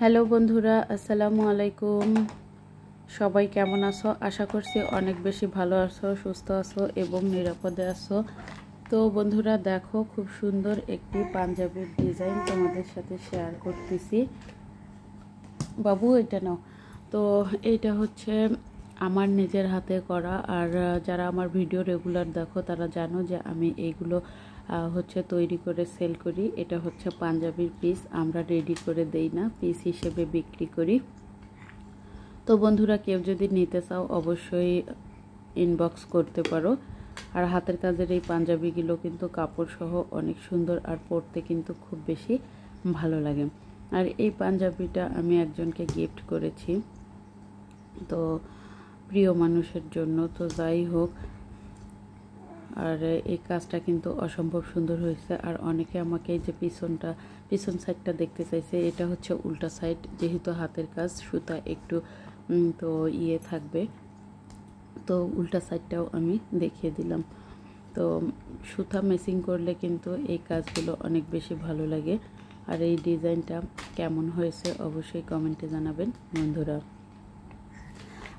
Hello বন্ধুরা, আসসালামু আলাইকুম। সবাই কেমন আছো? আশা করছি অনেক বেশি ভালো আছো, সুস্থ আছো এবং নিরাপদে আছো। তো বন্ধুরা দেখো, খুব সুন্দর একটি পাঞ্জাবির ডিজাইন তোমাদের সাথে শেয়ার করতেছি। বাবু এটা নাও। তো এইটা হচ্ছে আমার নিজের হাতে করা, আর যারা আমার ভিডিও রেগুলার দেখো তারা জানো যে আমি এইগুলো হচ্ছে তৈরি করে সেল করি। এটা হচ্ছে পাঞ্জাবির পিস, আমরা রেডি করে দেই না, পিস হিসেবে বিক্রি করি। তো বন্ধুরা কেউ যদি নিতে চাও অবশ্যই ইনবক্স করতে পারো। আর হাতের কাজের এই পাঞ্জাবিগুলো কিন্তু কাপড় সহ অনেক সুন্দর, আর পরতে কিন্তু খুব বেশি ভালো লাগে। আর এই পাঞ্জাবিটা আমি একজনকে গিফট করেছি, তো প্রিয় মানুষের জন্য। তো যাই হোক, আর এই কাজটা কিন্তু অসম্ভব সুন্দর হয়েছে। আর অনেকে আমাকে এই যে পিছন সাইডটা দেখতে চাইছে, এটা হচ্ছে উল্টা সাইড, যেহেতু হাতের কাজ সুতা একটু তো থাকবে, তো উল্টা সাইডটাও আমি দেখিয়ে দিলাম। তো সুতা মেসিং করলে কিন্তু এই কাজগুলো অনেক বেশি ভালো লাগে। আর এই ডিজাইনটা কেমন হয়েছে অবশ্যই কমেন্টে জানাবেন বন্ধুরা।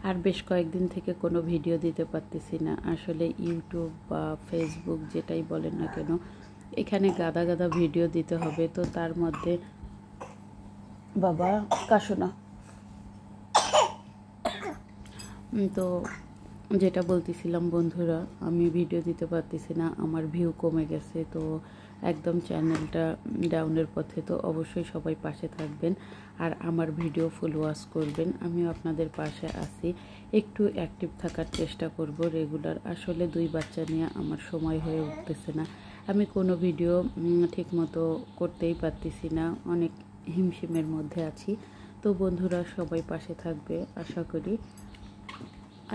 আর বেশ কয়েকদিন থেকে কোনো ভিডিও দিতে পারতেছি না, আসলে ইউটিউব বা ফেসবুক যেটাই বলেন না কেন, এখানে গাদা গাদা ভিডিও দিতে হবে। তো তার মধ্যে বাবা কাশো না, তো যেটা বলতেছিলাম বন্ধুরা, আমি ভিডিও দিতে পারতেছি না, আমার ভিউ কমে গেছে, তো একদম চ্যানেলটা ডাউনের পথে। তো অবশ্যই সবাই পাশে থাকবেন আর আমার ভিডিও ফুল ওয়াচ করবেন। আমিও আপনাদের পাশে আছি, একটু অ্যাক্টিভ থাকার চেষ্টা করব রেগুলার। আসলে 2 বাচ্চা নিয়ে আমার সময় হয়ে উঠতেছে না, আমি কোনো ভিডিও ঠিকমতো করতেই পারতেছি না, অনেক হিমশিমের মধ্যে আছি। তো বন্ধুরা সবাই পাশে থাকবে আশা করি।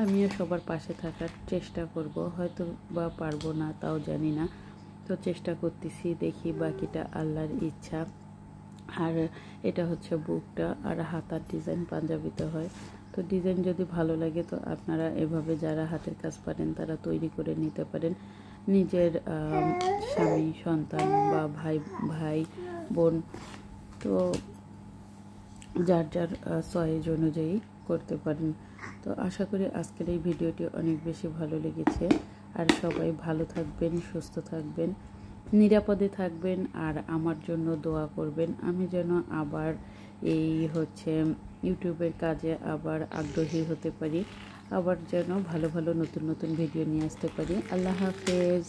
আমিও সবার পাশে থাকার চেষ্টা করব, হয়তো বা পারবো না, তাও জানি না। তো চেষ্টা করতেছি, দেখি বাকিটা আল্লাহর ইচ্ছা। আর এটা হচ্ছে বুকটা, আর হাতার ডিজাইন পাঞ্জাবিতে হয়। তো ডিজাইন যদি ভালো লাগে তো আপনারা এভাবে যারা হাতের কাজ পারেন তারা তৈরি করে নিতে পারেন। নিজের স্বামী, সন্তান বা ভাই বোন, তো যার যার চয়েস অনুযায়ী করতে পারেন। তো আশা করি আজকের এই ভিডিওটি অনেক বেশি ভালো লেগেছে। আর সবাই ভালো থাকবেন, সুস্থ থাকবেন, নিরাপদে থাকবেন, আর আমার জন্য দোয়া করবেন। আমি যেন আবার এই হচ্ছে ইউটিউবের কাজে আবার আগ্রহী হতে পারি, আবার যেন ভালো ভালো নতুন নতুন ভিডিও নিয়ে আসতে পারি। আল্লাহ হাফেজ।